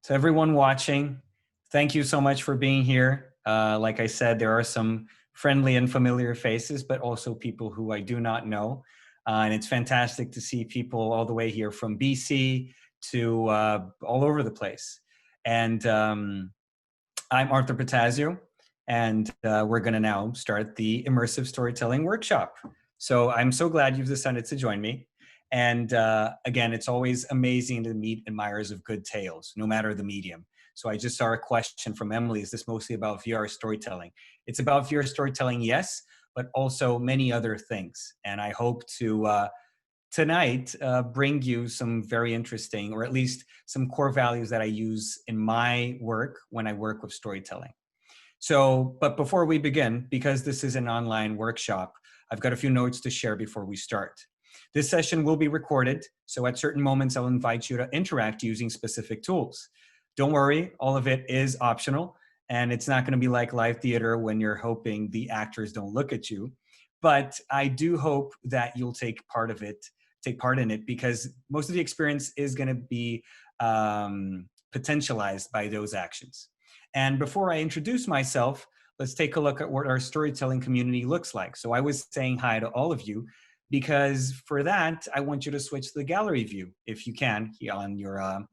To everyone watching, thank you so much for being here. Like I said, there are some friendly and familiar faces, but also people who I do not know. And it's fantastic to see people all the way here from BC to all over the place. And I'm Arthur Protasio, and we're going to now start the Immersive Storytelling Workshop. So I'm so glad you've decided to join me. And again, it's always amazing to meet admirers of good tales, no matter the medium. So I just saw a question from Emily. Is this mostly about VR storytelling? It's about VR storytelling, yes, but also many other things. And I hope to tonight bring you some very interesting, or at least some core values that I use in my work when I work with storytelling. So, but before we begin, because this is an online workshop, I've got a few notes to share before we start. This session will be recorded, so at certain moments I'll invite you to interact using specific tools. Don't worry, all of it is optional, and it's not going to be like live theater when you're hoping the actors don't look at you. But I do hope that you'll take part in it, because most of the experience is going to be potentialized by those actions. And before I introduce myself, let's take a look at what our storytelling community looks like. So I was saying hi to all of you, because for that, I want you to switch to the gallery view, if you can, here on your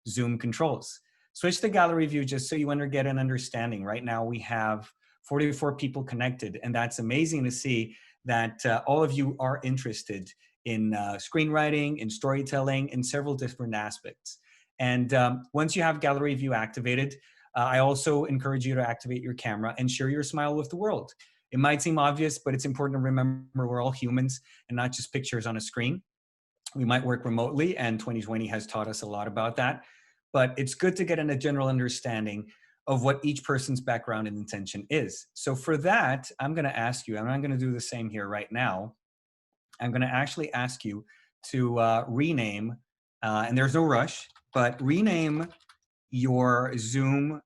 Zoom controls. Switch to gallery view just so you get an understanding. Right now we have 44 people connected, and that's amazing to see that all of you are interested in screenwriting, in storytelling, in several different aspects. And once you have gallery view activated, I also encourage you to activate your camera and share your smile with the world. It might seem obvious, but it's important to remember we're all humans and not just pictures on a screen. We might work remotely, and 2020 has taught us a lot about that. But it's good to get a general understanding of what each person's background and intention is. So for that, I'm going to ask you, and I'm going to do the same here right now. I'm going to actually ask you to rename, and there's no rush, but rename your Zoom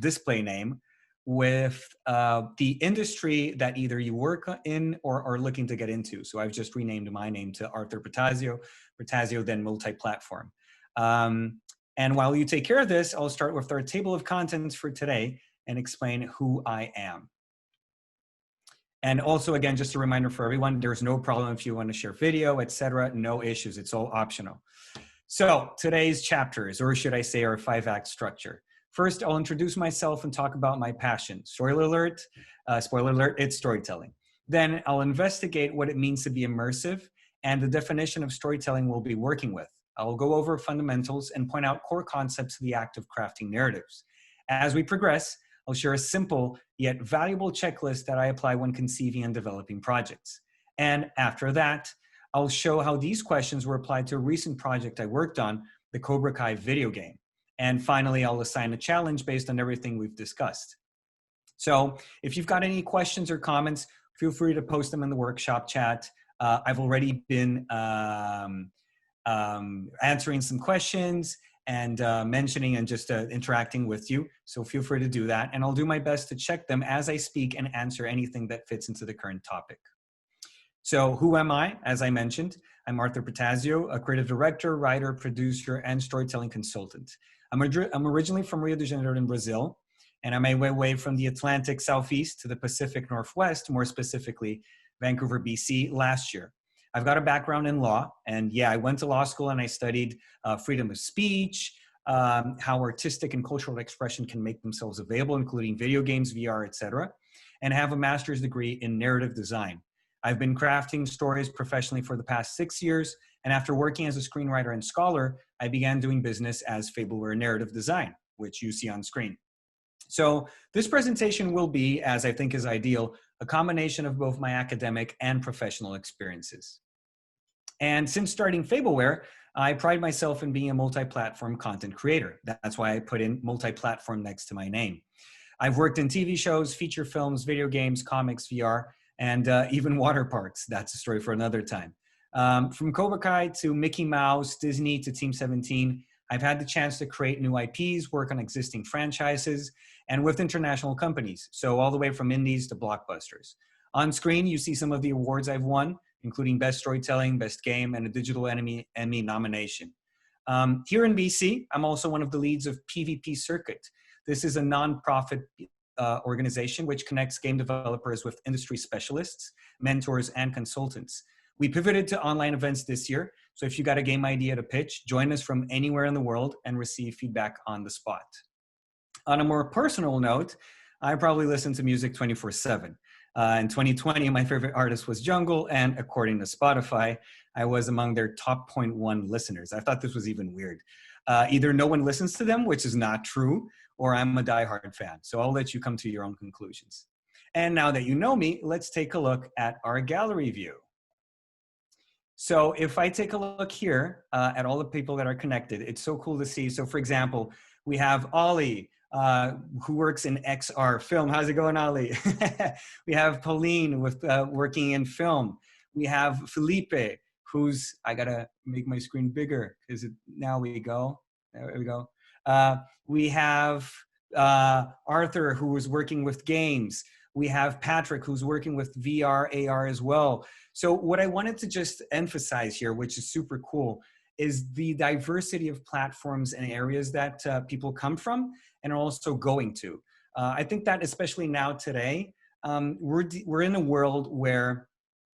display name with the industry that either you work in or are looking to get into. So I've just renamed my name to Arthur Protasio, Protasio then multi-platform. And while you take care of this, I'll start with our table of contents for today and explain who I am. And also, again, just a reminder for everyone, there's no problem if you want to share video, etc. No issues, it's all optional. So today's chapters, or should I say our 5-act structure. First, I'll introduce myself and talk about my passion. Spoiler alert, it's storytelling. Then I'll investigate what it means to be immersive and the definition of storytelling we'll be working with. I'll go over fundamentals and point out core concepts of the act of crafting narratives. As we progress, I'll share a simple yet valuable checklist that I apply when conceiving and developing projects. And after that, I'll show how these questions were applied to a recent project I worked on, the Cobra Kai video game. And finally, I'll assign a challenge based on everything we've discussed. So if you've got any questions or comments, feel free to post them in the workshop chat. I've already been answering some questions and mentioning and just interacting with you. So feel free to do that. And I'll do my best to check them as I speak and answer anything that fits into the current topic. So who am I? As I mentioned, I'm Arthur Protasio, a creative director, writer, producer, and storytelling consultant. I'm originally from Rio de Janeiro in Brazil, and I made my way from the Atlantic Southeast to the Pacific Northwest, more specifically, Vancouver, BC, last year. I've got a background in law, and yeah, I went to law school and I studied freedom of speech, how artistic and cultural expression can make themselves available, including video games, VR, etc., and have a master's degree in narrative design. I've been crafting stories professionally for the past 6 years, and after working as a screenwriter and scholar, I began doing business as fableware narrative design, which you see on screen. So this presentation will be, as I think is ideal, a combination of both my academic and professional experiences. And since starting Fableware, I pride myself in being a multi-platform content creator. That's why I put in multi-platform next to my name. I've worked in TV shows, feature films, video games, comics, VR, and even water parks. That's a story for another time. From Cobra Kai to Mickey Mouse, Disney to Team 17, I've had the chance to create new IPs, work on existing franchises, and with international companies. So all the way from indies to blockbusters. On screen, you see some of the awards I've won, including Best Storytelling, Best Game, and a Digital Emmy nomination. Here in BC, I'm also one of the leads of PvP Circuit. This is a nonprofit organization which connects game developers with industry specialists, mentors, and consultants. We pivoted to online events this year, so if you got a game idea to pitch, join us from anywhere in the world and receive feedback on the spot. On a more personal note, I probably listen to music 24/7. In 2020, my favorite artist was Jungle, and according to Spotify, I was among their top 0.1 listeners. I thought this was even weird. Either no one listens to them, which is not true, or I'm a diehard fan. So I'll let you come to your own conclusions. And now that you know me, let's take a look at our gallery view. So if I take a look here at all the people that are connected, it's so cool to see. So for example, we have Ollie, who works in XR film. How's it going, Ollie? We have Pauline with working in film. We have Felipe, who's, I gotta make my screen bigger because now we go. There we go. We have Arthur, who is working with games. We have Patrick, who's working with VR, AR as well. So what I wanted to just emphasize here, which is super cool, is the diversity of platforms and areas that people come from and are also going to. I think that especially now today, we're in a world where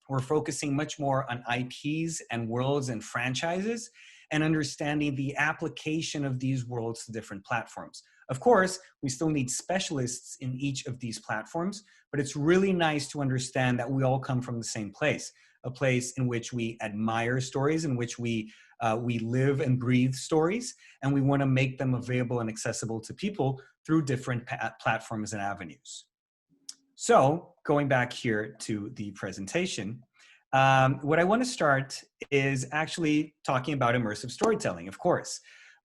we're focusing much more on IPs and worlds and franchises and understanding the application of these worlds to different platforms. Of course, we still need specialists in each of these platforms, but it's really nice to understand that we all come from the same place, a place in which we admire stories, in which we live and breathe stories, and we want to make them available and accessible to people through different platforms and avenues. So going back here to the presentation, what I want to start is actually talking about immersive storytelling, of course.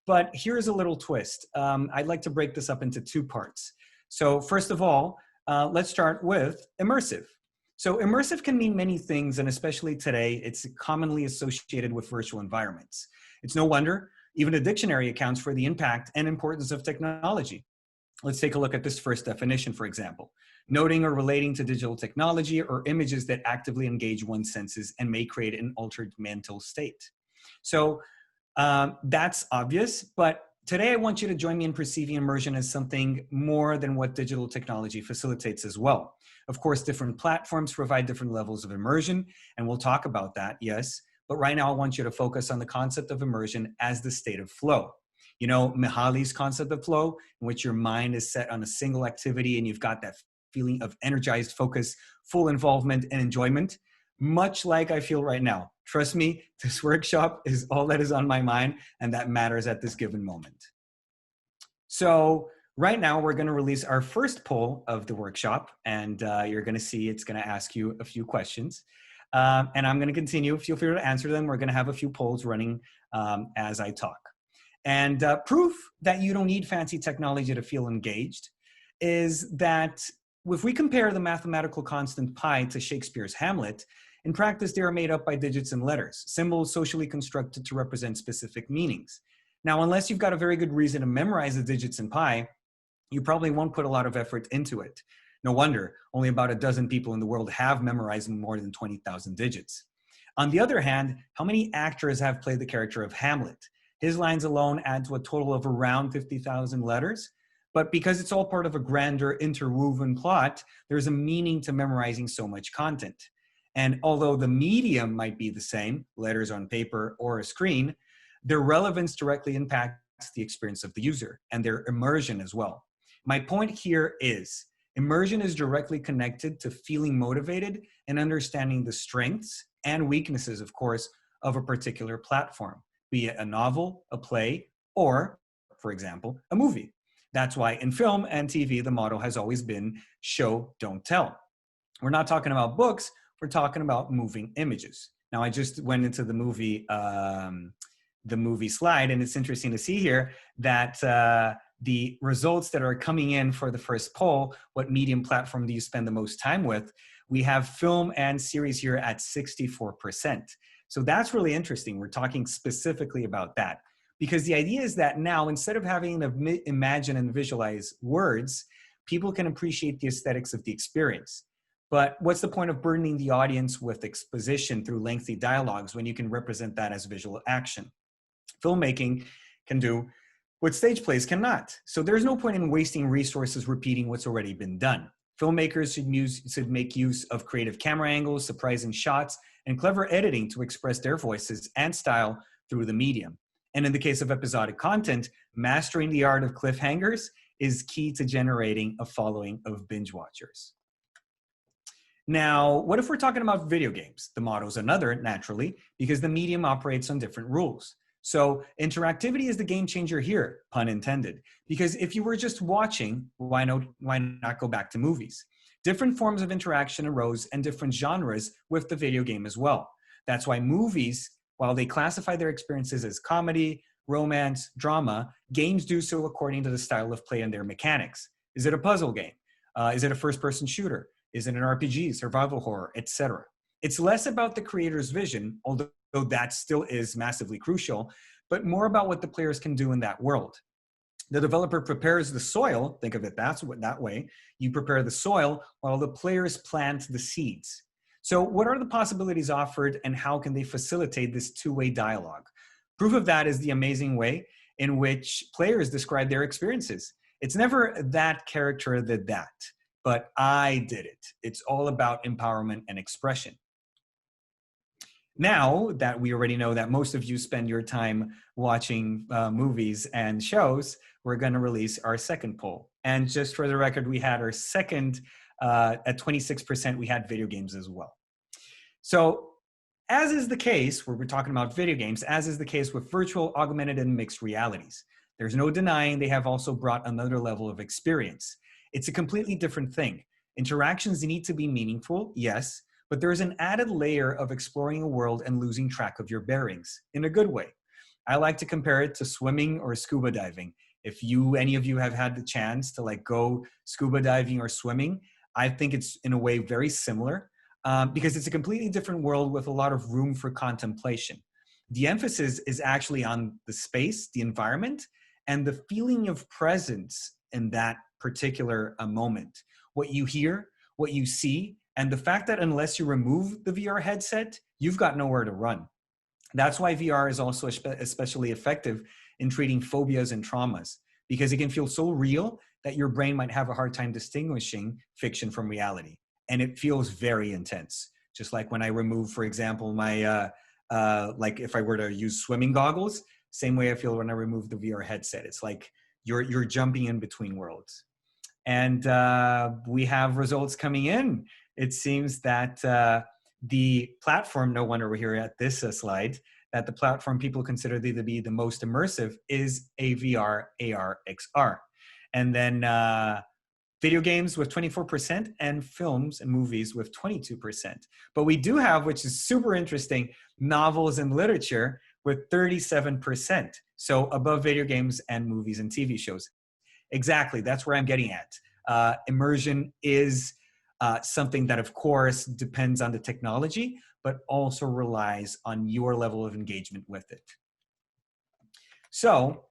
But here's a little twist. I'd like to break this up into two parts. So first of all, let's start with immersive. So immersive can mean many things, and especially today, it's commonly associated with virtual environments. It's no wonder, even a dictionary accounts for the impact and importance of technology. Let's take a look at this first definition, for example. Noting or relating to digital technology or images that actively engage one's senses and may create an altered mental state. So that's obvious, but today I want you to join me in perceiving immersion as something more than what digital technology facilitates as well. Of course, different platforms provide different levels of immersion, and we'll talk about that, yes. But right now I want you to focus on the concept of immersion as the state of flow. You know, Mihali's concept of flow, in which your mind is set on a single activity and you've got that feeling of energized focus, full involvement and enjoyment, much like I feel right now. Trust me, this workshop is all that is on my mind and that matters at this given moment. So right now we're going to release our first poll of the workshop, and you're going to see it's going to ask you a few questions. And I'm going to continue. Feel free to answer them. We're going to have a few polls running as I talk. And proof that you don't need fancy technology to feel engaged is that if we compare the mathematical constant pi to Shakespeare's Hamlet, in practice, they are made up by digits and letters, symbols socially constructed to represent specific meanings. Now, unless you've got a very good reason to memorize the digits in pi, you probably won't put a lot of effort into it. No wonder, only about a dozen people in the world have memorized more than 20,000 digits. On the other hand, how many actors have played the character of Hamlet? His lines alone add to a total of around 50,000 letters. But because it's all part of a grander interwoven plot, there's a meaning to memorizing so much content. And although the medium might be the same, letters on paper or a screen, their relevance directly impacts the experience of the user and their immersion as well. My point here is immersion is directly connected to feeling motivated and understanding the strengths and weaknesses, of course, of a particular platform, be it a novel, a play, or, for example, a movie. That's why in film and TV, the motto has always been show, don't tell. We're not talking about books, we're talking about moving images. Now, I just went into the movie slide, and it's interesting to see here that the results that are coming in for the first poll, what medium platform do you spend the most time with? We have film and series here at 64%. So that's really interesting. We're talking specifically about that. Because the idea is that now, instead of having to imagine and visualize words, people can appreciate the aesthetics of the experience. But what's the point of burdening the audience with exposition through lengthy dialogues when you can represent that as visual action? Filmmaking can do what stage plays cannot. So there's no point in wasting resources repeating what's already been done. Filmmakers should make use of creative camera angles, surprising shots, and clever editing to express their voices and style through the medium. And in the case of episodic content, mastering the art of cliffhangers is key to generating a following of binge watchers. Now, what if we're talking about video games? The model's another, naturally, because the medium operates on different rules. So interactivity is the game changer here, pun intended, because if you were just watching, why not go back to movies? Different forms of interaction arose and different genres with the video game as well. That's why movies, while they classify their experiences as comedy, romance, drama, games do so according to the style of play and their mechanics. Is it a puzzle game? Is it a first-person shooter? Is it an RPG, survival horror, etc.? It's less about the creator's vision, although that still is massively crucial, but more about what the players can do in that world. The developer prepares the soil, think of it that way. You prepare the soil while the players plant the seeds. So what are the possibilities offered and how can they facilitate this two-way dialogue? Proof of that is the amazing way in which players describe their experiences. It's never that character did that, but I did it. It's all about empowerment and expression. Now that we already know that most of you spend your time watching movies and shows, we're going to release our second poll. And just for the record, we had our second, at 26%, we had video games as well. So as is the case, where we're talking about video games, as is the case with virtual, augmented, and mixed realities, there's no denying they have also brought another level of experience. It's a completely different thing. Interactions need to be meaningful, yes, but there's an added layer of exploring a world and losing track of your bearings in a good way. I like to compare it to swimming or scuba diving. If any of you have had the chance to go scuba diving or swimming, I think it's in a way very similar because it's a completely different world with a lot of room for contemplation. The emphasis is actually on the space, the environment, and the feeling of presence in that particular moment. What you hear, what you see, and the fact that unless you remove the VR headset, you've got nowhere to run. That's why VR is also especially effective in treating phobias and traumas, because it can feel so real that your brain might have a hard time distinguishing fiction from reality. And it feels very intense. Just like when I remove, for example, my, if I were to use swimming goggles, same way I feel when I remove the VR headset. It's like you're jumping in between worlds. And we have results coming in. It seems that the platform, no wonder we're here at this slide, that the platform people consider to be the most immersive is AVR, AR, XR. And then video games with 24% and films and movies with 22%. But we do have, which is super interesting, novels and literature with 37%. So above video games and movies and TV shows. Exactly, that's where I'm getting at. Immersion is something that, of course, depends on the technology, but also relies on your level of engagement with it. So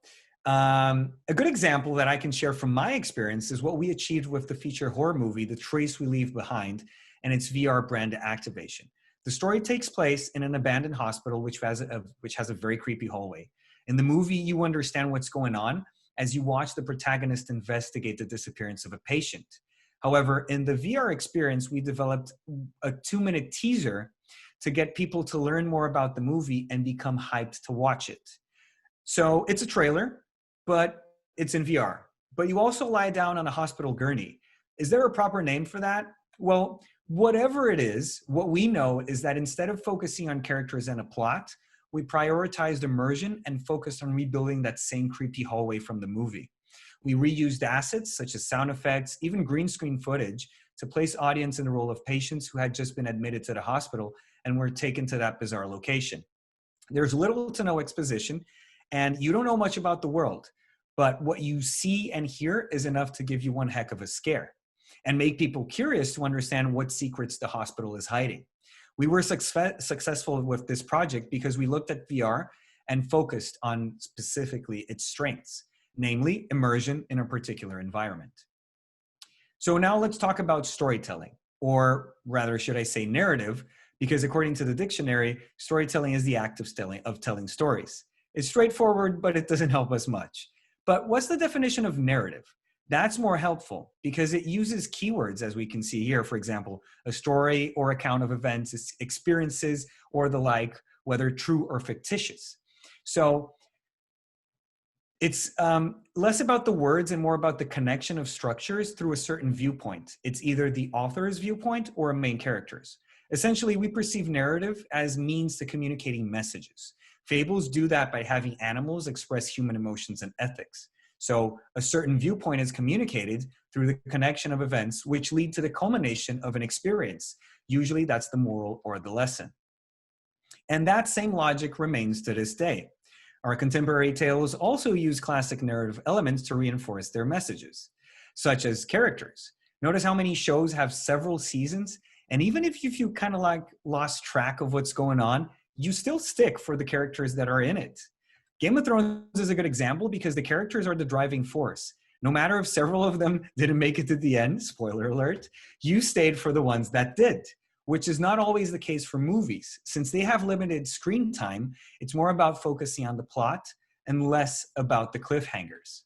a good example that I can share from my experience is what we achieved with the feature horror movie, The Trace We Leave Behind, and its VR brand activation. The story takes place in an abandoned hospital, which has a very creepy hallway. In the movie, you understand what's going on as you watch the protagonist investigate the disappearance of a patient. However, in the VR experience, we developed a 2-minute teaser to get people to learn more about the movie and become hyped to watch it. So it's a trailer, but it's in VR. But you also lie down on a hospital gurney. Is there a proper name for that? Well, whatever it is, what we know is that instead of focusing on characters and a plot, we prioritized immersion and focused on rebuilding that same creepy hallway from the movie. We reused assets such as sound effects, even green screen footage, to place audience in the role of patients who had just been admitted to the hospital and were taken to that bizarre location. There's little to no exposition, and you don't know much about the world, but what you see and hear is enough to give you one heck of a scare and make people curious to understand what secrets the hospital is hiding. We were successful with this project because we looked at VR and focused on specifically its strengths, namely immersion in a particular environment. So now let's talk about storytelling, or rather should I say narrative, because according to the dictionary, storytelling is the act of telling stories. It's straightforward, but it doesn't help us much. But what's the definition of narrative? That's more helpful because it uses keywords, as we can see here. For example, a story or account of events, experiences, or the like, whether true or fictitious. So it's less about the words and more about the connection of structures through a certain viewpoint. It's either the author's viewpoint or a main character's. Essentially, we perceive narrative as means to communicating messages. Fables do that by having animals express human emotions and ethics. So a certain viewpoint is communicated through the connection of events which lead to the culmination of an experience. Usually that's the moral or the lesson. And that same logic remains to this day. Our contemporary tales also use classic narrative elements to reinforce their messages, such as characters. Notice how many shows have several seasons, and even if you kind of like lost track of what's going on, you still stick for the characters that are in it. Game of Thrones is a good example because the characters are the driving force. No matter if several of them didn't make it to the end, spoiler alert, you stayed for the ones that did, which is not always the case for movies. Since they have limited screen time, it's more about focusing on the plot and less about the cliffhangers.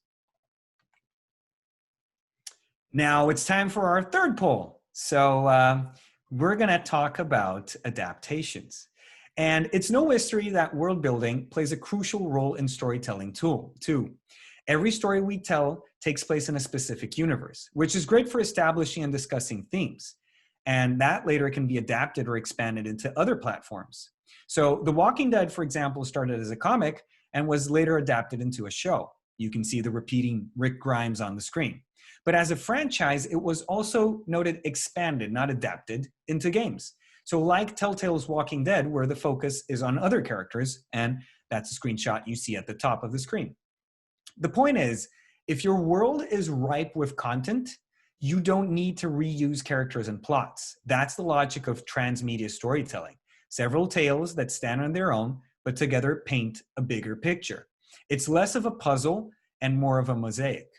Now it's time for our third poll. So we're gonna talk about adaptations. And it's no mystery that world building plays a crucial role in storytelling too. Every story we tell takes place in a specific universe, which is great for establishing and discussing themes. And that later can be adapted or expanded into other platforms. So The Walking Dead, for example, started as a comic and was later adapted into a show. You can see the repeating Rick Grimes on the screen. But as a franchise, it was also noted expanded, not adapted, into games. So like Telltale's Walking Dead, where the focus is on other characters, and that's a screenshot you see at the top of the screen. The point is, if your world is ripe with content, you don't need to reuse characters and plots. That's the logic of transmedia storytelling. Several tales that stand on their own, but together paint a bigger picture. It's less of a puzzle and more of a mosaic.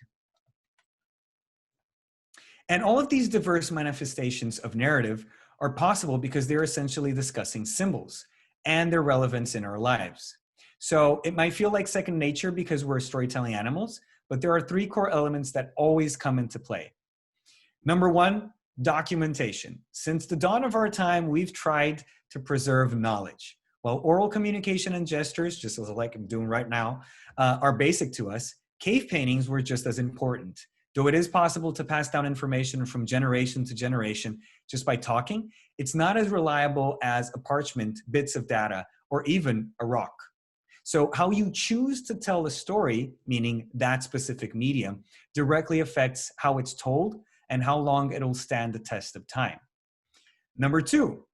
And all of these diverse manifestations of narrative are possible because they're essentially discussing symbols and their relevance in our lives. So it might feel like second nature because we're storytelling animals, but there are three core elements that always come into play. Number one, documentation. Since the dawn of our time, we've tried to preserve knowledge. While oral communication and gestures, just as like I'm doing right now, are basic to us, cave paintings were just as important. Though it is possible to pass down information from generation to generation just by talking, it's not as reliable as a parchment, bits of data, or even a rock. So how you choose to tell a story, meaning that specific medium, directly affects how it's told and how long it'll stand the test of time. Number two,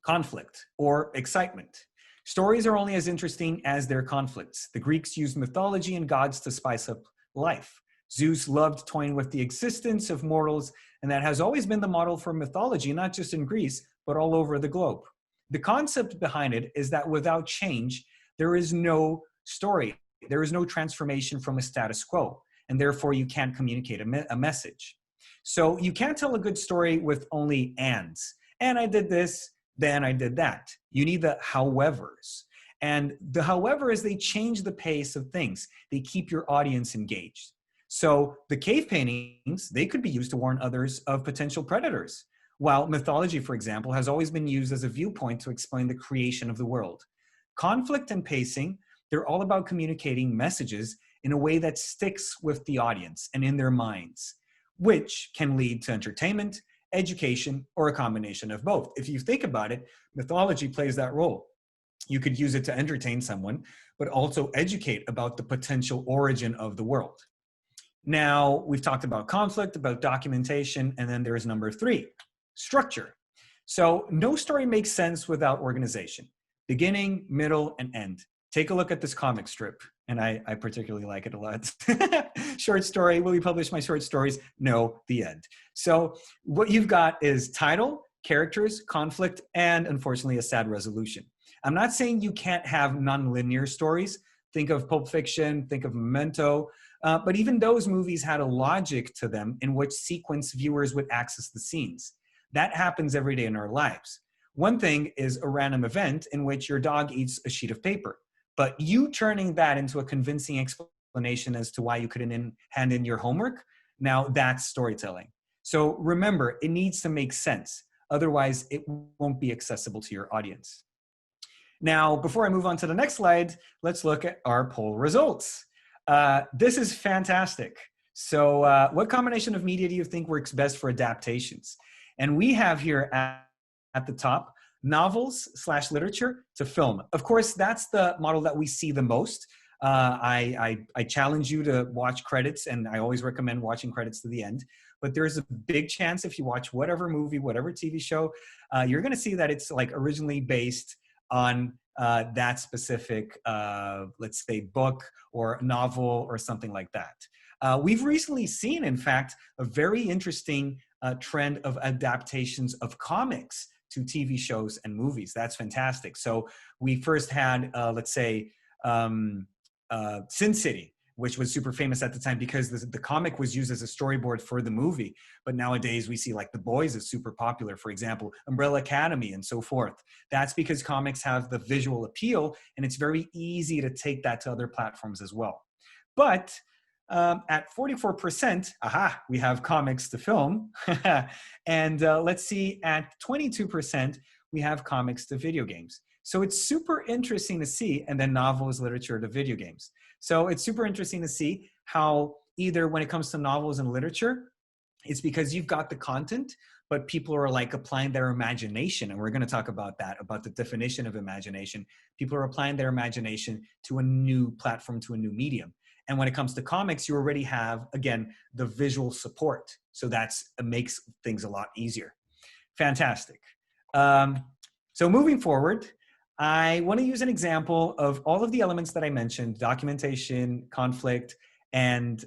conflict or excitement. Stories are only as interesting as their conflicts. The Greeks used mythology and gods to spice up life. Zeus loved toying with the existence of mortals, and that has always been the model for mythology, not just in Greece, but all over the globe. The concept behind it is that without change, there is no story. There is no transformation from a status quo, and therefore you can't communicate a message. So you can't tell a good story with only ands. And I did this, then I did that. You need the howevers. And the howevers, they change the pace of things. They keep your audience engaged. So the cave paintings, they could be used to warn others of potential predators, while mythology, for example, has always been used as a viewpoint to explain the creation of the world. Conflict and pacing, they're all about communicating messages in a way that sticks with the audience and in their minds, which can lead to entertainment, education, or a combination of both. If you think about it, mythology plays that role. You could use it to entertain someone, but also educate about the potential origin of the world. Now, we've talked about conflict, about documentation, and then there's number three, structure. So no story makes sense without organization. Beginning, middle, and end. Take a look at this comic strip, and I particularly like it a lot. Short story, will you publish my short stories? No, the end. So what you've got is title, characters, conflict, and unfortunately a sad resolution. I'm not saying you can't have non-linear stories. Think of Pulp Fiction, think of Memento, but even those movies had a logic to them in which sequence viewers would access the scenes. That happens every day in our lives. One thing is a random event in which your dog eats a sheet of paper, But you turning that into a convincing explanation as to why you couldn't hand in your homework, now that's storytelling. So remember, it needs to make sense. Otherwise, it won't be accessible to your audience. Now, before I move on to the next slide, let's look at our poll results. This is fantastic. So what combination of media do you think works best for adaptations? And we have here at the top, novels/literature to film. Of course, that's the model that we see the most. I challenge you to watch credits, and I always recommend watching credits to the end. But there's a big chance if you watch whatever movie, whatever TV show, you're going to see that it's like originally based on that specific, let's say, book or novel or something like that. We've recently seen, in fact, a very interesting trend of adaptations of comics to TV shows and movies. That's fantastic. So we first had, let's say, Sin City, which was super famous at the time because the comic was used as a storyboard for the movie. But nowadays we see like The Boys is super popular, for example, Umbrella Academy and so forth. That's because comics have the visual appeal and it's very easy to take that to other platforms as well. But at 44%, we have comics to film. And let's see, at 22%, we have comics to video games. So it's super interesting to see, and then novels, literature to video games. So it's super interesting to see how either when it comes to novels and literature, it's because you've got the content, but people are like applying their imagination. And we're going to talk about that, about the definition of imagination. People are applying their imagination to a new platform, to a new medium. And when it comes to comics, you already have, again, the visual support. So it makes things a lot easier. Fantastic. So moving forward, I want to use an example of all of the elements that I mentioned: documentation, conflict, and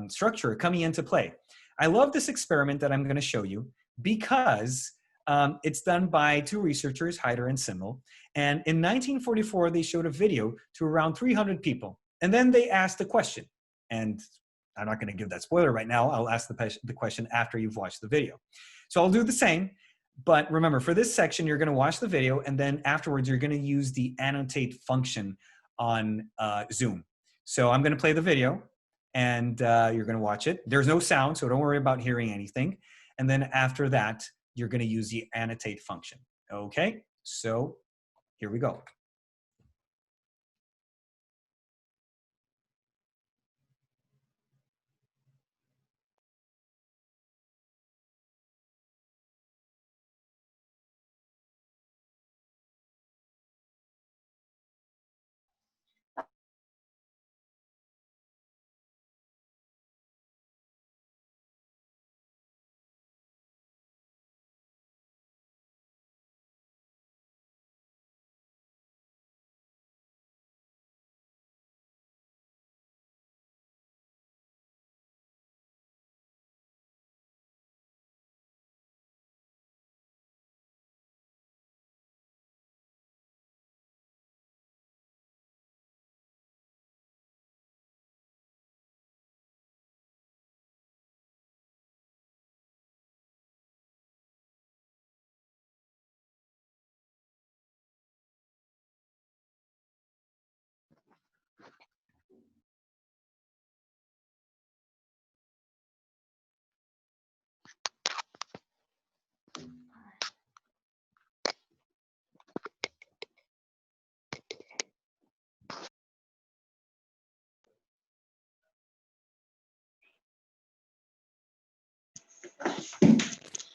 structure coming into play. I love this experiment that I'm going to show you because it's done by two researchers, Hyder and Simmel. And in 1944, they showed a video to around 300 people. And then they asked a question. And I'm not going to give that spoiler right now. I'll ask the question after you've watched the video. So I'll do the same. But remember, for this section, you're going to watch the video, and then afterwards, you're going to use the annotate function on Zoom. So I'm going to play the video, and you're going to watch it. There's no sound, so don't worry about hearing anything. And then after that, you're going to use the annotate function. Okay, so here we go.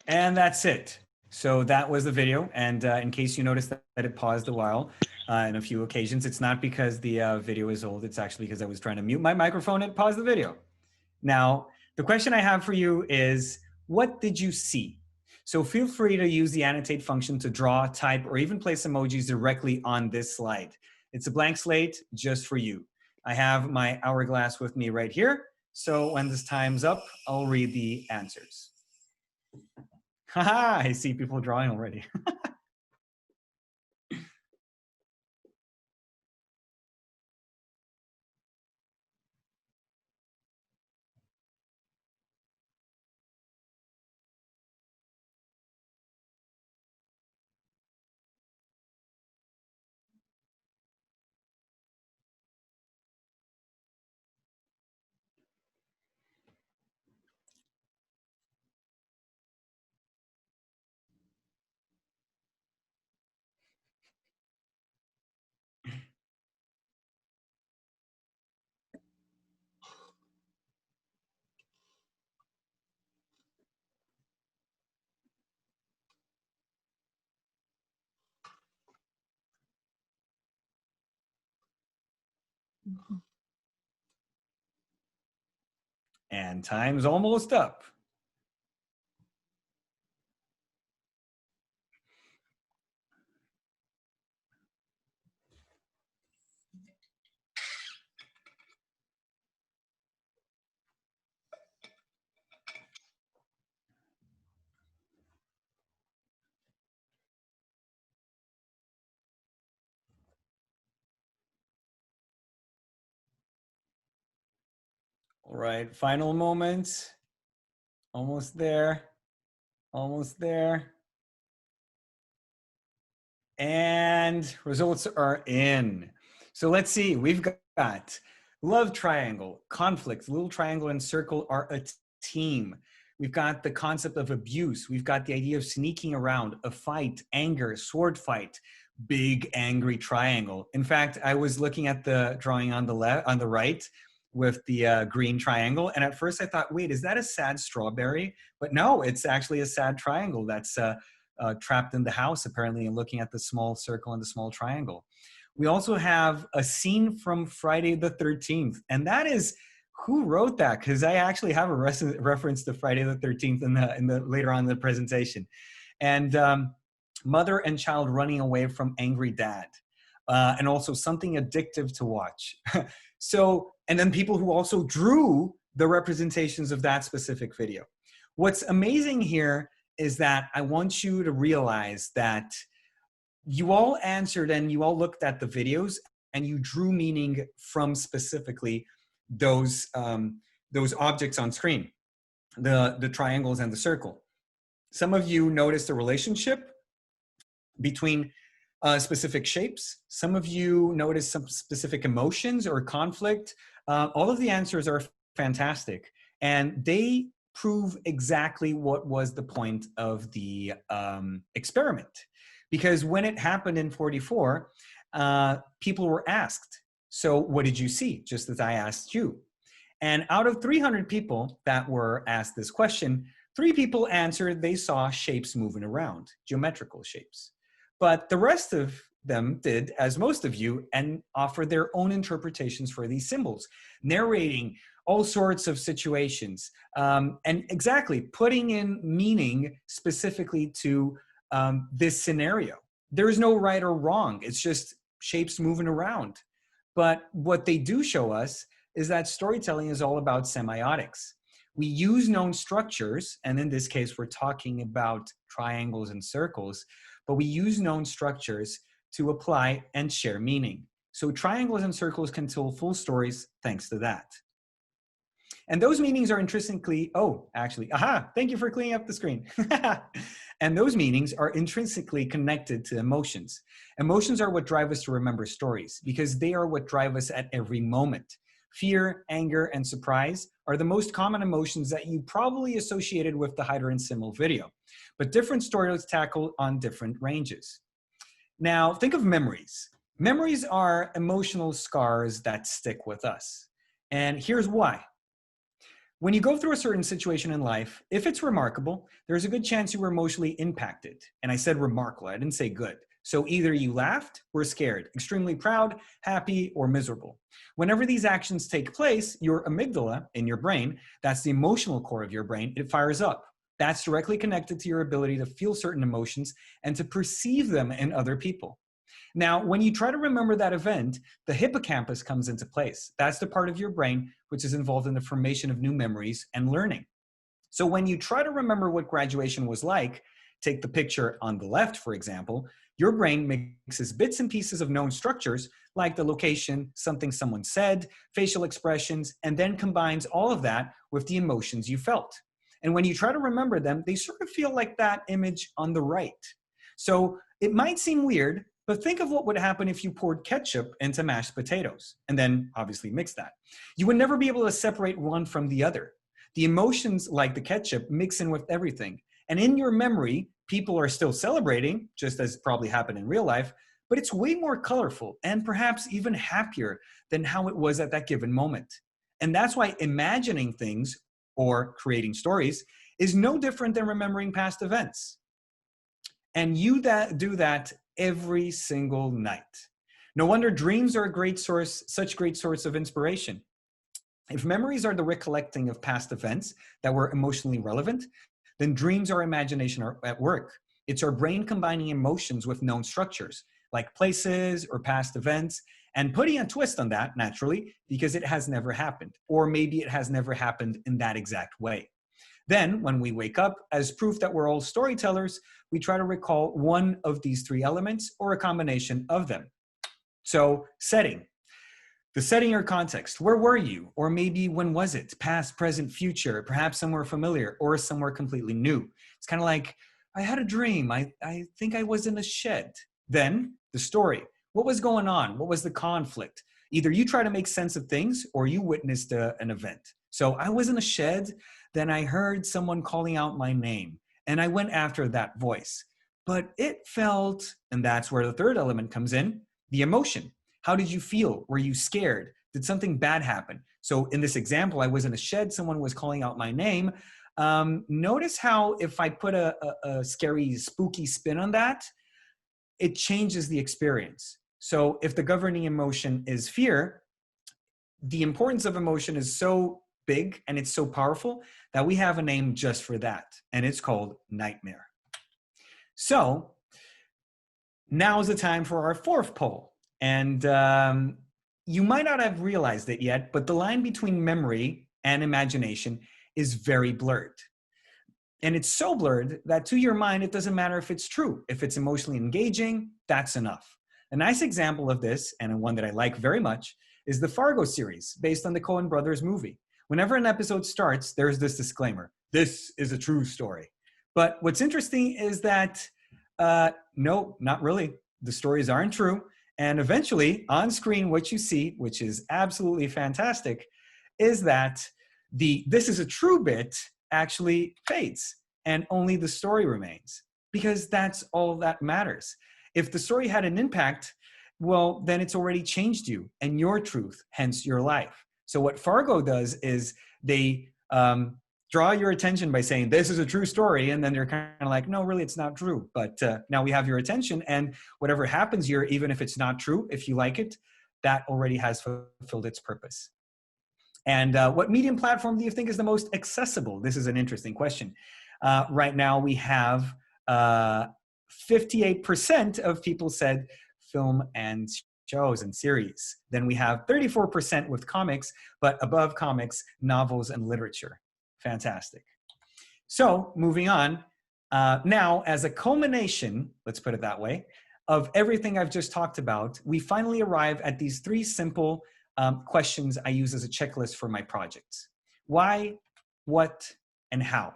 And that's it. So that was the video. And in case you noticed that it paused a while in a few occasions, it's not because the video is old. It's actually because I was trying to mute my microphone and pause the video. Now, the question I have for you is, what did you see? So feel free to use the annotate function to draw, type, or even place emojis directly on this slide. It's a blank slate just for you. I have my hourglass with me right here. So when this time's up, I'll read the answers. Haha, I see people drawing already. Mhm. And time's almost up. All right, final moment. Almost there. Almost there. And results are in. So let's see, we've got love triangle, conflict, little triangle and circle are a team. We've got the concept of abuse. We've got the idea of sneaking around, a fight, anger, sword fight, big angry triangle. In fact, I was looking at the drawing on the left, on the right, with the green triangle, and at first I thought, wait, is that a sad strawberry? But no, it's actually a sad triangle that's trapped in the house, apparently, and looking at the small circle and the small triangle. We also have a scene from Friday the 13th, and that is who wrote that? Because I actually have a reference to Friday the 13th in the later on in the presentation, and mother and child running away from angry dad, and also something addictive to watch. So, and then people who also drew the representations of that specific video. What's amazing here is that I want you to realize that you all answered and you all looked at the videos and you drew meaning from specifically those objects on screen, the triangles and the circle. Some of you noticed a relationship between specific shapes. Some of you noticed some specific emotions or conflict. All of the answers are fantastic, and they prove exactly what was the point of the experiment. Because when it happened in 44, people were asked, so what did you see? Just as I asked you. And out of 300 people that were asked this question, 3 people answered they saw shapes moving around, geometrical shapes. But the rest of them did, as most of you, and offered their own interpretations for these symbols, narrating all sorts of situations, and exactly putting in meaning specifically to this scenario. There is no right or wrong. It's just shapes moving around. But what they do show us is that storytelling is all about semiotics. We use known structures, and in this case, we're talking about triangles and circles, but we use known structures to apply and share meaning. So triangles and circles can tell full stories thanks to that. And those meanings are intrinsically, thank you for cleaning up the screen. And those meanings are intrinsically connected to emotions. Emotions are what drive us to remember stories because they are what drive us at every moment. Fear, anger, and surprise are the most common emotions that you probably associated with the Hyder and Simmel video, but different stories tackle on different ranges. Now, think of memories. Memories are emotional scars that stick with us. And here's why. When you go through a certain situation in life, if it's remarkable, there's a good chance you were emotionally impacted. And I said remarkable, I didn't say good. So either you laughed, were scared, extremely proud, happy, or miserable. Whenever these actions take place, your amygdala in your brain, that's the emotional core of your brain, it fires up. That's directly connected to your ability to feel certain emotions and to perceive them in other people. Now, when you try to remember that event, the hippocampus comes into place. That's the part of your brain which is involved in the formation of new memories and learning. So when you try to remember what graduation was like, take the picture on the left, for example, your brain mixes bits and pieces of known structures like the location, something someone said, facial expressions, and then combines all of that with the emotions you felt. And when you try to remember them, they sort of feel like that image on the right. So it might seem weird, but think of what would happen if you poured ketchup into mashed potatoes and then obviously mix that. You would never be able to separate one from the other. The emotions, like the ketchup, mix in with everything. And in your memory, people are still celebrating, just as probably happened in real life, but it's way more colorful and perhaps even happier than how it was at that given moment. And that's why imagining things or creating stories is no different than remembering past events. And you do that every single night. No wonder dreams are a great source, such great source of inspiration. If memories are the recollecting of past events that were emotionally relevant, then dreams or imagination are at work. It's our brain combining emotions with known structures, like places or past events, and putting a twist on that, naturally, because it has never happened, or maybe it has never happened in that exact way. Then, when we wake up, as proof that we're all storytellers, we try to recall one of these three elements or a combination of them. So, setting. The setting or context. Where were you? Or maybe when was it? Past, present, future, perhaps somewhere familiar or somewhere completely new. It's kind of like, I had a dream. I think I was in a shed. Then the story. What was going on? What was the conflict? Either you try to make sense of things or you witnessed an event. So I was in a shed, then I heard someone calling out my name and I went after that voice. But it felt, and that's where the third element comes in, the emotion. How did you feel? Were you scared? Did something bad happen? So in this example, I was in a shed, someone was calling out my name. Notice how if I put a scary, spooky spin on that, it changes the experience. So if the governing emotion is fear, the importance of emotion is so big and it's so powerful that we have a name just for that, and it's called nightmare. So now is the time for our fourth poll. And you might not have realized it yet, but the line between memory and imagination is very blurred. And it's so blurred that to your mind, it doesn't matter if it's true. If it's emotionally engaging, that's enough. A nice example of this, and one that I like very much, is the Fargo series, based on the Coen brothers movie. Whenever an episode starts, there's this disclaimer. This is a true story. But what's interesting is that, no, not really. The stories aren't true. And eventually, on screen, what you see, which is absolutely fantastic, is that the "this is a true" bit actually fades, and only the story remains, because that's all that matters. If the story had an impact, well, then it's already changed you and your truth, hence your life. So what Fargo does is they draw your attention by saying, this is a true story. And then they're kind of like, no, really, it's not true. But now we have your attention, and whatever happens here, even if it's not true, if you like it, that already has fulfilled its purpose. And what medium platform do you think is the most accessible? This is an interesting question. Right now we have 58% of people said film and shows and series. Then we have 34% with comics, but above comics, novels and literature. Fantastic. So moving on, now as a culmination, let's put it that way, of everything I've just talked about, we finally arrive at these three simple questions I use as a checklist for my projects. Why, what, and how?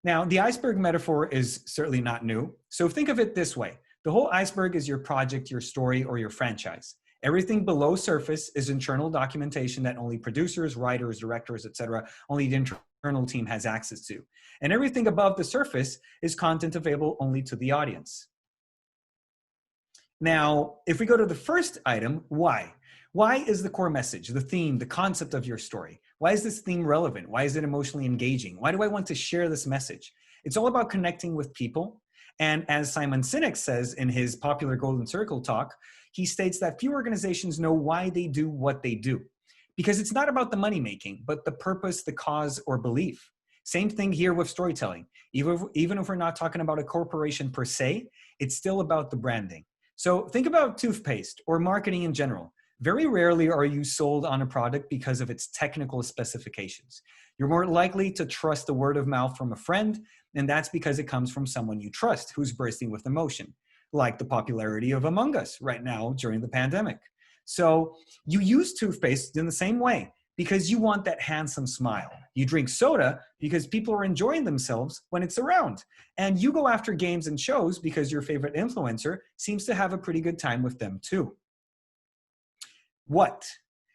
Now, the iceberg metaphor is certainly not new. So think of it this way. The whole iceberg is your project, your story, or your franchise. Everything below surface is internal documentation that only producers, writers, directors, etc., only the internal team has access to. And everything above the surface is content available only to the audience. Now, if we go to the first item, why? Why is the core message, the theme, the concept of your story? Why is this theme relevant? Why is it emotionally engaging? Why do I want to share this message? It's all about connecting with people. And as Simon Sinek says in his popular Golden Circle talk, he states that few organizations know why they do what they do. Because it's not about the money making, but the purpose, the cause, or belief. Same thing here with storytelling. Even if we're not talking about a corporation per se, it's still about the branding. So think about toothpaste or marketing in general. Very rarely are you sold on a product because of its technical specifications. You're more likely to trust the word of mouth from a friend, and that's because it comes from someone you trust who's bursting with emotion, like the popularity of Among Us right now during the pandemic. So you use toothpaste in the same way because you want that handsome smile. You drink soda because people are enjoying themselves when it's around. And you go after games and shows because your favorite influencer seems to have a pretty good time with them too. What?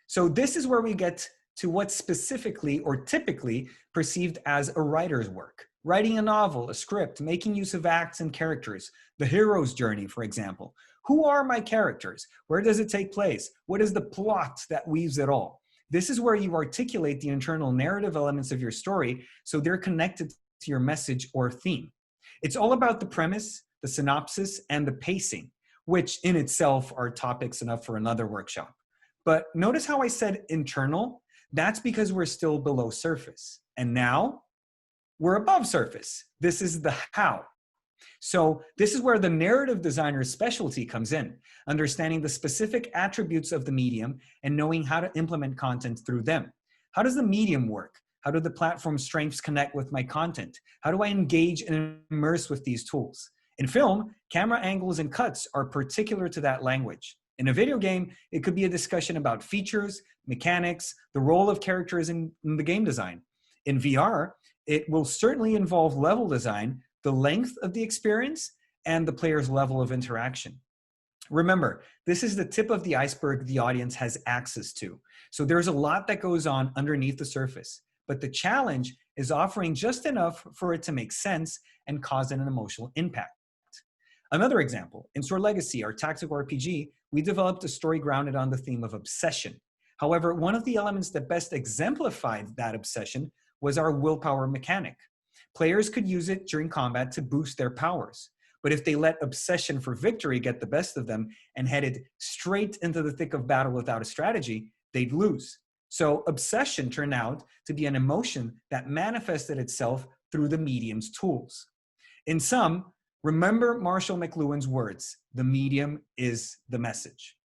So this is where we get to what's specifically or typically perceived as a writer's work. Writing a novel, a script, making use of acts and characters, the hero's journey, for example. Who are my characters? Where does it take place? What is the plot that weaves it all? This is where you articulate the internal narrative elements of your story so they're connected to your message or theme. It's all about the premise, the synopsis, and the pacing. which in itself are topics enough for another workshop. But notice how I said internal? That's because we're still below surface. And now we're above surface. This is the how. So this is where the narrative designer's specialty comes in, understanding the specific attributes of the medium and knowing how to implement content through them. How does the medium work? How do the platform's strengths connect with my content? How do I engage and immerse with these tools? In film, camera angles and cuts are particular to that language. In a video game, it could be a discussion about features, mechanics, the role of characters in the game design. In VR, it will certainly involve level design, the length of the experience, and the player's level of interaction. Remember, this is the tip of the iceberg the audience has access to. So there's a lot that goes on underneath the surface, but the challenge is offering just enough for it to make sense and cause an emotional impact. Another example, in Sword Legacy, our tactical RPG, we developed a story grounded on the theme of obsession. However, one of the elements that best exemplified that obsession was our willpower mechanic. Players could use it during combat to boost their powers. But if they let obsession for victory get the best of them and headed straight into the thick of battle without a strategy, they'd lose. So obsession turned out to be an emotion that manifested itself through the medium's tools. In sum, remember Marshall McLuhan's words, the medium is the message.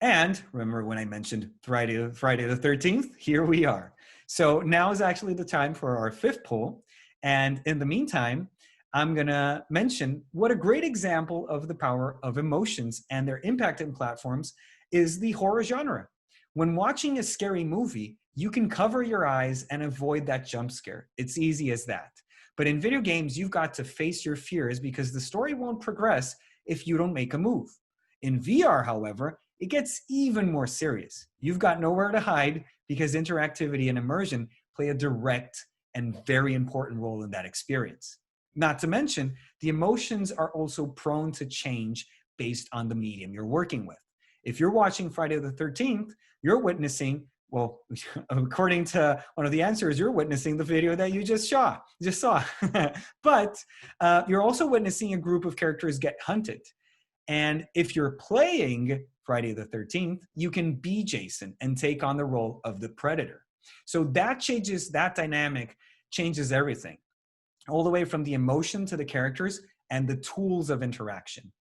And remember when I mentioned Friday the 13th? Here we are. So now is actually the time for our fifth poll. And in the meantime, I'm gonna mention what a great example of the power of emotions and their impact in platforms is the horror genre. When watching a scary movie, you can cover your eyes and avoid that jump scare. It's easy as that. But in video games, you've got to face your fears because the story won't progress if you don't make a move. In VR, however, it gets even more serious. You've got nowhere to hide because interactivity and immersion play a direct and very important role in that experience. Not to mention, the emotions are also prone to change based on the medium you're working with. If you're watching Friday the 13th, you're witnessing, well, according to one of the answers, you're witnessing the video that you just saw. But you're also witnessing a group of characters get hunted. And if you're playing Friday the 13th, you can be Jason and take on the role of the predator. So that changes, that dynamic changes everything, all the way from the emotion to the characters and the tools of interaction.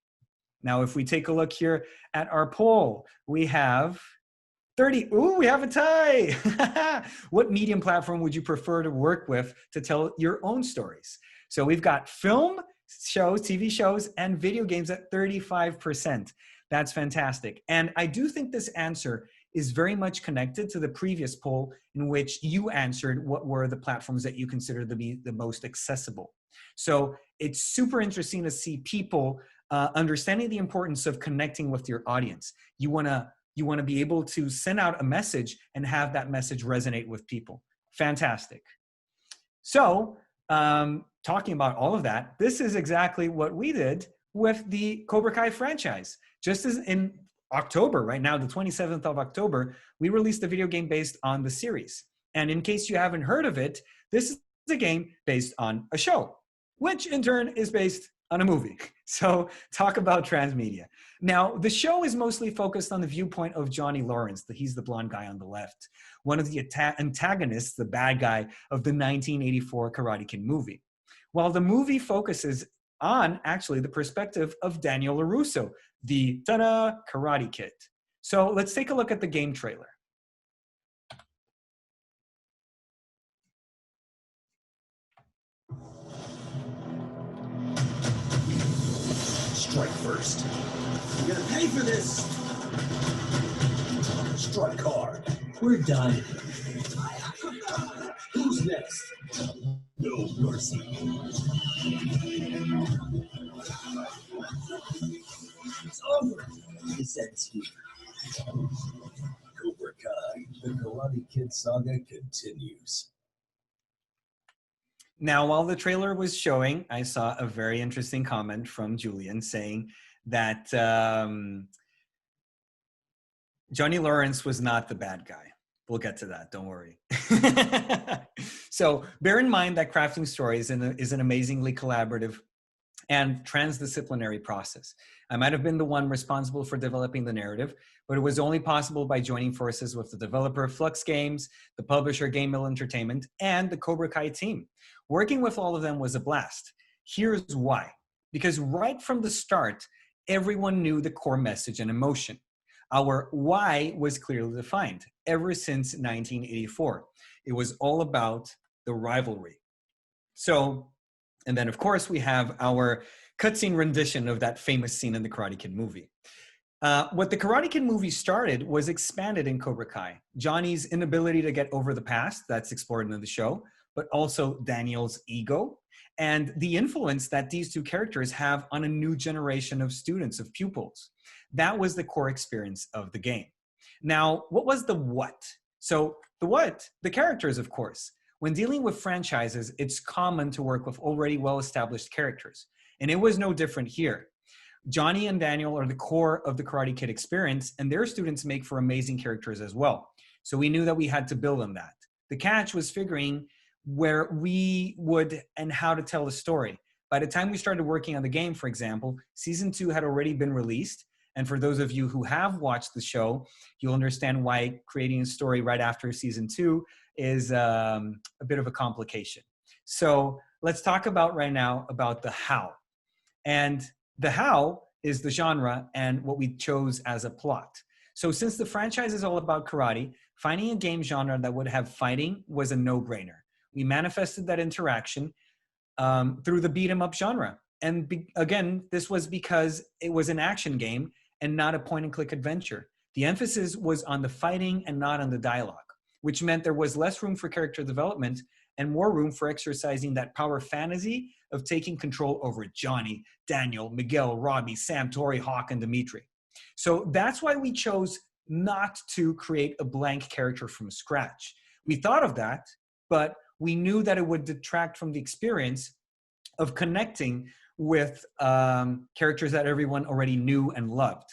Now, if we take a look here at our poll, we have 30, ooh, we have a tie. What medium platform would you prefer to work with to tell your own stories? So we've got film shows, TV shows, and video games at 35%. That's fantastic. And I do think this answer is very much connected to the previous poll in which you answered what were the platforms that you consider to be the most accessible. So it's super interesting to see people understanding the importance of connecting with your audience. You wanna be able to send out a message and have that message resonate with people. Fantastic. So talking about all of that, this is exactly what we did with the Cobra Kai franchise. Just as in October, right now, the 27th of October, we released a video game based on the series. And in case you haven't heard of it, this is a game based on a show, which in turn is based on a movie. So talk about transmedia. Now, the show is mostly focused on the viewpoint of Johnny Lawrence. He's the blonde guy on the left, one of the antagonists, the bad guy of the 1984 Karate Kid movie. While the movie focuses on actually the perspective of Daniel LaRusso, the ta-da Karate Kid. So let's take a look at the game trailer. Strike first. You're gonna pay for this. Strike hard. We're done. Who's next? No mercy. It's over. This ends here. Cobra Kai, the Karate Kid saga continues. Now, while the trailer was showing, I saw a very interesting comment from Julian saying that Johnny Lawrence was not the bad guy. We'll get to that, don't worry. So bear in mind that crafting stories is an amazingly collaborative and transdisciplinary process. I might have been the one responsible for developing the narrative, but it was only possible by joining forces with the developer Flux Games, the publisher Game Mill Entertainment, and the Cobra Kai team. Working with all of them was a blast. Here's why. Because right from the start, everyone knew the core message and emotion. Our why was clearly defined ever since 1984. It was all about the rivalry. So, and then of course we have our cutscene rendition of that famous scene in the Karate Kid movie. What the Karate Kid movie started was expanded in Cobra Kai. Johnny's inability to get over the past, that's explored in the show, but also Daniel's ego and the influence that these two characters have on a new generation of students, of pupils. That was the core experience of the game. Now, what was the what? So the what, the characters, of course. When dealing with franchises, it's common to work with already well-established characters. And it was no different here. Johnny and Daniel are the core of the Karate Kid experience, and their students make for amazing characters as well. So we knew that we had to build on that. The catch was figuring where we would and how to tell the story. By the time we started working on the game, for example, season 2 had already been released. And for those of you who have watched the show, you'll understand why creating a story right after season 2 is a bit of a complication. So let's talk about right now about the how. And the how is the genre and what we chose as a plot. So since the franchise is all about karate, finding a game genre that would have fighting was a no-brainer. We manifested that interaction through the beat 'em up genre. And again, this was because it was an action game and not a point and click adventure. The emphasis was on the fighting and not on the dialogue, which meant there was less room for character development and more room for exercising that power fantasy of taking control over Johnny, Daniel, Miguel, Robbie, Sam, Tori, Hawk, and Dimitri. So that's why we chose not to create a blank character from scratch. We thought of that, but we knew that it would detract from the experience of connecting with characters that everyone already knew and loved.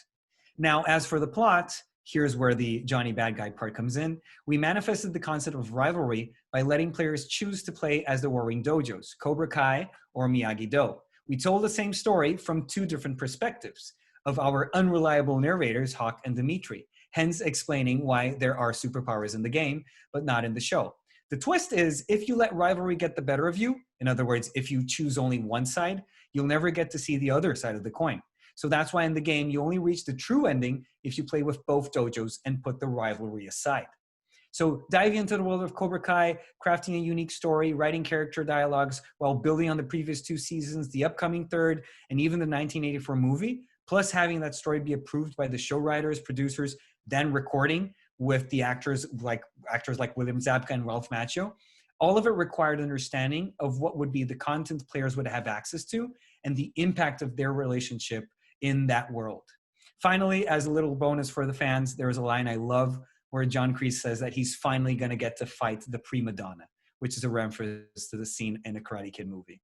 Now, as for the plot, here's where the Johnny bad guy part comes in. We manifested the concept of rivalry by letting players choose to play as the warring dojos, Cobra Kai or Miyagi-Do. We told the same story from two different perspectives of our unreliable narrators, Hawk and Dimitri, hence explaining why there are superpowers in the game, but not in the show. The twist is, if you let rivalry get the better of you, in other words, if you choose only one side, you'll never get to see the other side of the coin. So that's why in the game, you only reach the true ending if you play with both dojos and put the rivalry aside. So diving into the world of Cobra Kai, crafting a unique story, writing character dialogues while building on the previous 2 seasons, the upcoming 3rd, and even the 1984 movie, plus having that story be approved by the show writers, producers, then recording with the actors like William Zabka and Ralph Macchio. All of it required understanding of what would be the content players would have access to and the impact of their relationship in that world. Finally, as a little bonus for the fans, there's a line I love where John Kreese says that he's finally going to get to fight the prima donna, which is a reference to the scene in a Karate Kid movie.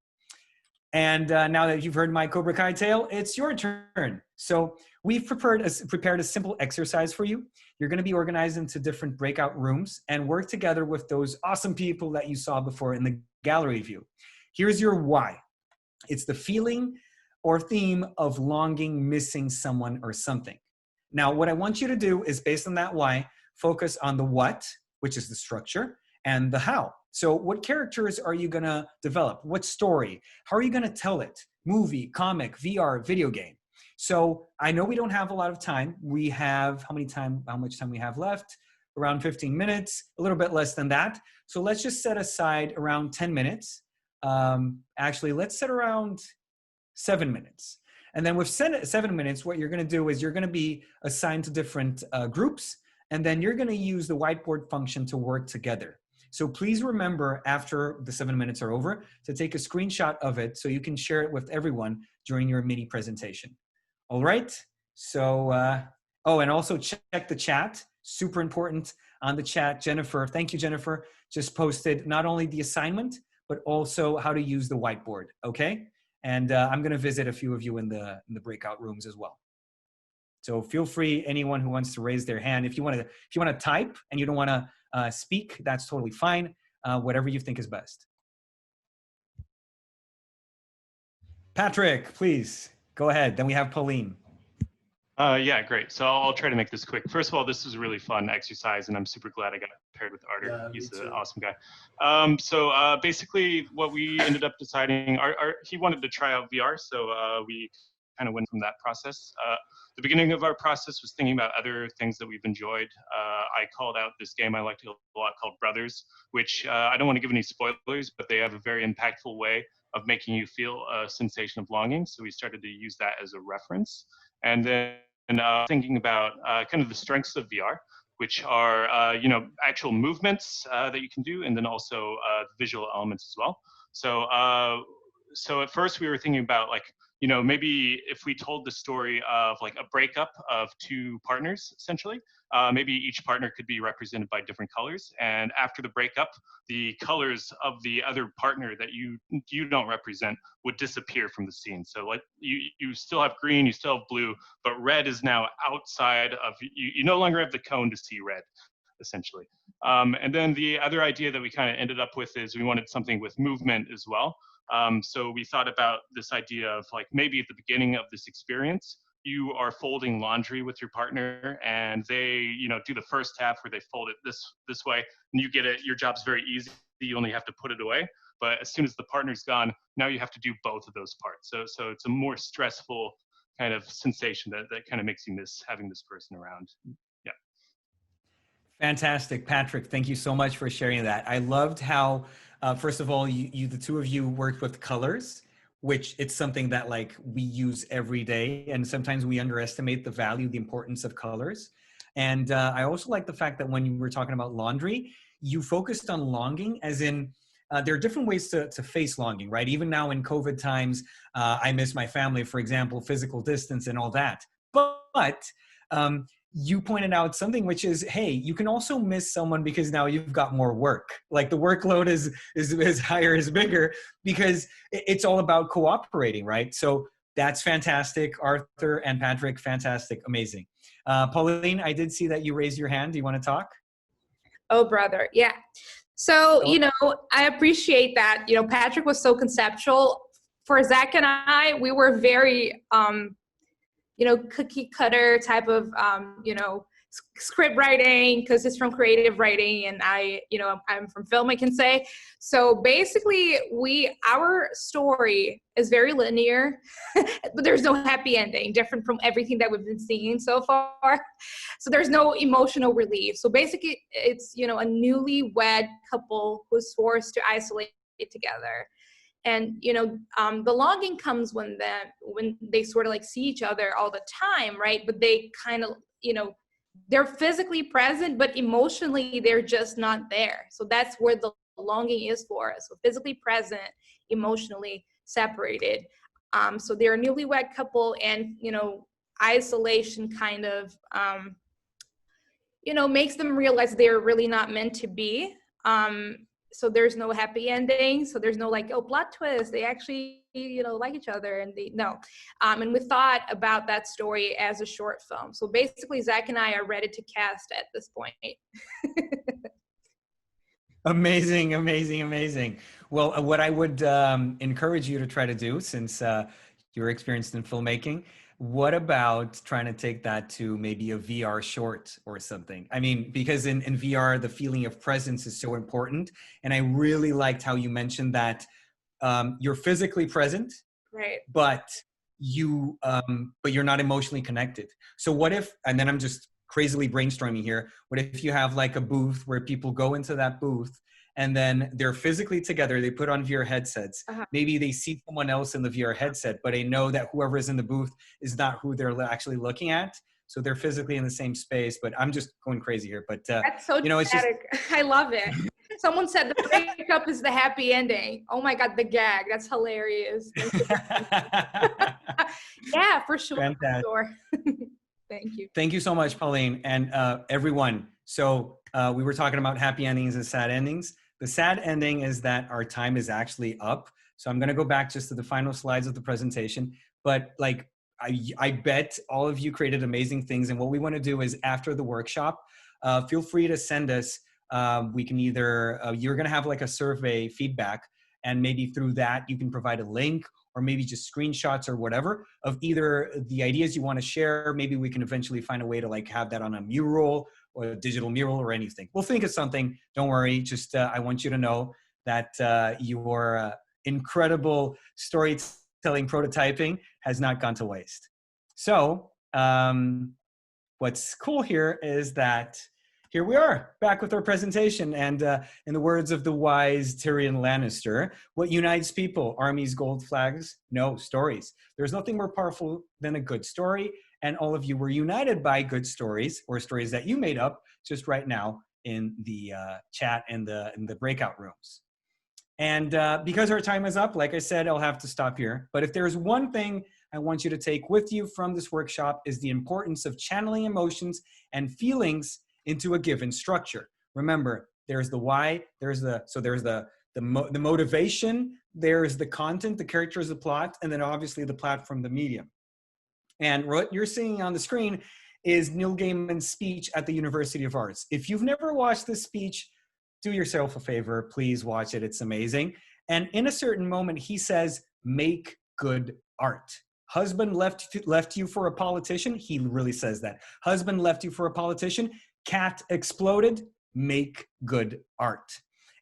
And now that you've heard my Cobra Kai tale, it's your turn. So we've prepared a simple exercise for you. You're going to be organized into different breakout rooms and work together with those awesome people that you saw before in the gallery view. Here's your why. It's the feeling or theme of longing, missing someone or something. Now, what I want you to do is, based on that why, focus on the what, which is the structure, and the how. So what characters are you going to develop? What story? How are you going to tell it? Movie, comic, VR, video game. So I know we don't have a lot of time. We have how much time we have left? Around 15 minutes, a little bit less than that. So let's just set aside around 10 minutes. Actually, let's set around 7 minutes. And then with 7 minutes, what you're going to do is you're going to be assigned to different groups, and then you're going to use the whiteboard function to work together. So please remember, after the 7 minutes are over, to take a screenshot of it so you can share it with everyone during your mini presentation. All right. So, oh, and also check the chat. Super important on the chat. Jennifer, thank you, Jennifer, just posted not only the assignment, but also how to use the whiteboard. Okay. And I'm going to visit a few of you in the breakout rooms as well. So feel free, anyone who wants to raise their hand. If you want to type and you don't want to speak, that's totally fine. Whatever you think is best. Patrick, please go ahead. Then we have Pauline. Yeah, great. So I'll try to make this quick. First of all, this was a really fun exercise, and I'm super glad I got paired with Artur. Yeah, me He's an too. awesome guy. Basically, what we ended up deciding, he wanted to try out VR, so we kind of went from that process. The beginning of our process was thinking about other things that we've enjoyed. I called out this game I liked a lot called Brothers, which I don't want to give any spoilers, but they have a very impactful way of making you feel a sensation of longing. So we started to use that as a reference. And then thinking about kind of the strengths of VR, which are actual movements that you can do, and then also visual elements as well. So at first we were thinking about maybe if we told the story of like a breakup of two partners, essentially, maybe each partner could be represented by different colors, and after the breakup, the colors of the other partner that you don't represent would disappear from the scene. So like you still have green, you still have blue, but red is now outside of you. You no longer have the cone to see red, essentially. And then the other idea that we kind of ended up with is we wanted something with movement as well. So we thought about this idea of like maybe at the beginning of this experience, you are folding laundry with your partner, and they do the first half where they fold it this way, and you get it. Your job's very easy. You only have to put it away. But as soon as the partner's gone, now you have to do both of those parts. So it's a more stressful kind of sensation that kind of makes you miss having this person around. Yeah. Fantastic, Patrick. Thank you so much for sharing that. I loved how, first of all, the two of you worked with colors, which it's something that like we use every day, and sometimes we underestimate the value, the importance of colors. And I also like the fact that when you were talking about laundry, you focused on longing, as in there are different ways to face longing, right? Even now in COVID times, I miss my family, for example, physical distance and all that. But you pointed out something, which is, hey, you can also miss someone because now you've got more work. Like the workload is higher, is bigger, because it's all about cooperating, right? So that's fantastic. Artur and Patrick, fantastic, amazing. Pauline, I did see that you raised your hand. Do you want to talk? Oh, brother. Yeah. So, I appreciate that. Patrick was so conceptual. For Zach and I, we were very, cookie cutter type of, script writing, because it's from creative writing, and I'm from film, I can say. So basically our story is very linear, but there's no happy ending, different from everything that we've been seeing so far. So there's no emotional relief. So basically it's, a newlywed couple who's forced to isolate together. And the longing comes when they sort of like see each other all the time, right? But they kind of they're physically present, but emotionally they're just not there. So that's where the longing is for us. So physically present, emotionally separated. So they're a newlywed couple, and isolation kind of makes them realize they're really not meant to be. So there's no happy ending. So there's no like, oh, plot twist, they actually, like each other, and and we thought about that story as a short film. So basically Zach and I are ready to cast at this point. Amazing, amazing, amazing. Well, what I would encourage you to try to do, since you're experienced in filmmaking, what about trying to take that to maybe a VR short or something? I mean, because in VR, the feeling of presence is so important. And I really liked how you mentioned that you're physically present, Right. but you're not emotionally connected. So what if, and then I'm just crazily brainstorming here, what if you have like a booth where people go into that booth and then they're physically together, they put on VR headsets. Maybe they see someone else in the VR headset, but they know that whoever is in the booth is not who they're actually looking at. So they're physically in the same space, but I'm just going crazy here. But that's so dramatic. It's just... I love it. Someone said the breakup is the happy ending. Oh my God, the gag. That's hilarious. Yeah, for sure. Fantastic. For sure. Thank you. Thank you so much, Pauline, and everyone. So we were talking about happy endings and sad endings. The sad ending is that our time is actually up. So I'm going to go back just to the final slides of the presentation. But like, I bet all of you created amazing things. And what we want to do is after the workshop, feel free to send us. We can either, you're going to have like a survey feedback, and maybe through that you can provide a link, or maybe just screenshots or whatever of either the ideas you want to share. Maybe we can eventually find a way to like have that on a mural or a digital mural or anything. We'll think of something. Don't worry. Just I want you to know that your incredible storytelling prototyping has not gone to waste. So what's cool here is that here we are back with our presentation. And in the words of the wise Tyrion Lannister, what unites people? Armies, gold flags? No, stories. There's nothing more powerful than a good story. And all of you were united by good stories or stories that you made up just right now in the chat and in the breakout rooms. And because our time is up, like I said, I'll have to stop here. But if there's one thing I want you to take with you from this workshop is the importance of channeling emotions and feelings into a given structure. Remember, there's the why, there's the motivation, there's the content, the characters, the plot, and then obviously the platform, the medium. And what you're seeing on the screen is Neil Gaiman's speech at the University of Arts. If you've never watched this speech, do yourself a favor, please watch it, it's amazing. And in a certain moment, he says, make good art. Husband left you for a politician. He really says that. Husband left you for a politician. Cat exploded. Make good art.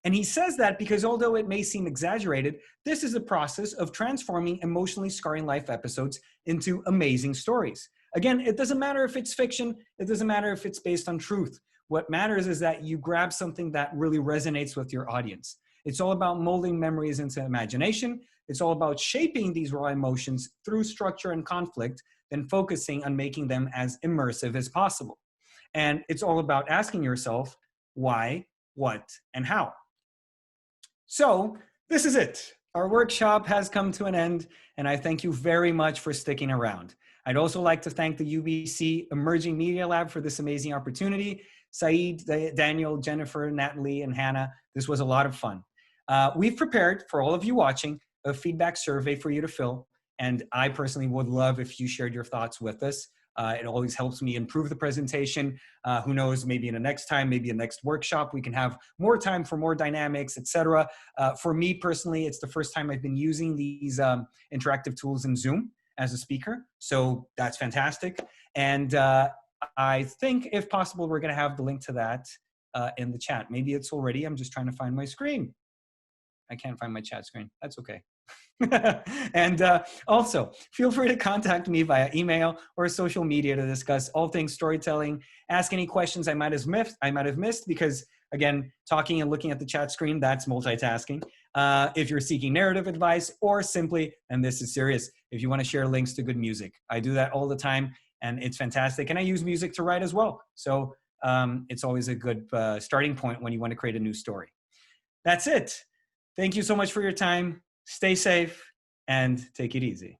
And he says that because although it may seem exaggerated, this is a process of transforming emotionally scarring life episodes into amazing stories. Again, it doesn't matter if it's fiction. It doesn't matter if it's based on truth. What matters is that you grab something that really resonates with your audience. It's all about molding memories into imagination. It's all about shaping these raw emotions through structure and conflict, then focusing on making them as immersive as possible. And it's all about asking yourself, why, what, and how. So this is it. Our workshop has come to an end, and I thank you very much for sticking around. I'd also like to thank the UBC Emerging Media Lab for this amazing opportunity. Saeed, Daniel, Jennifer, Natalie, and Hannah, this was a lot of fun. We've prepared, for all of you watching, a feedback survey for you to fill, and I personally would love if you shared your thoughts with us. It always helps me improve the presentation. Who knows, maybe in a next time, maybe a next workshop, we can have more time for more dynamics, etc. For me personally, it's the first time I've been using these interactive tools in Zoom as a speaker, so that's fantastic. And I think, if possible, we're going to have the link to that in the chat. Maybe it's already. I'm just trying to find my screen. I can't find my chat screen. That's okay. And also, feel free to contact me via email or social media to discuss all things storytelling. Ask any questions I might have missed, because, again, talking and looking at the chat screen, that's multitasking. If you're seeking narrative advice, or simply, and this is serious, if you want to share links to good music. I do that all the time, and it's fantastic. And I use music to write as well. So it's always a good starting point when you want to create a new story. That's it. Thank you so much for your time. Stay safe and take it easy.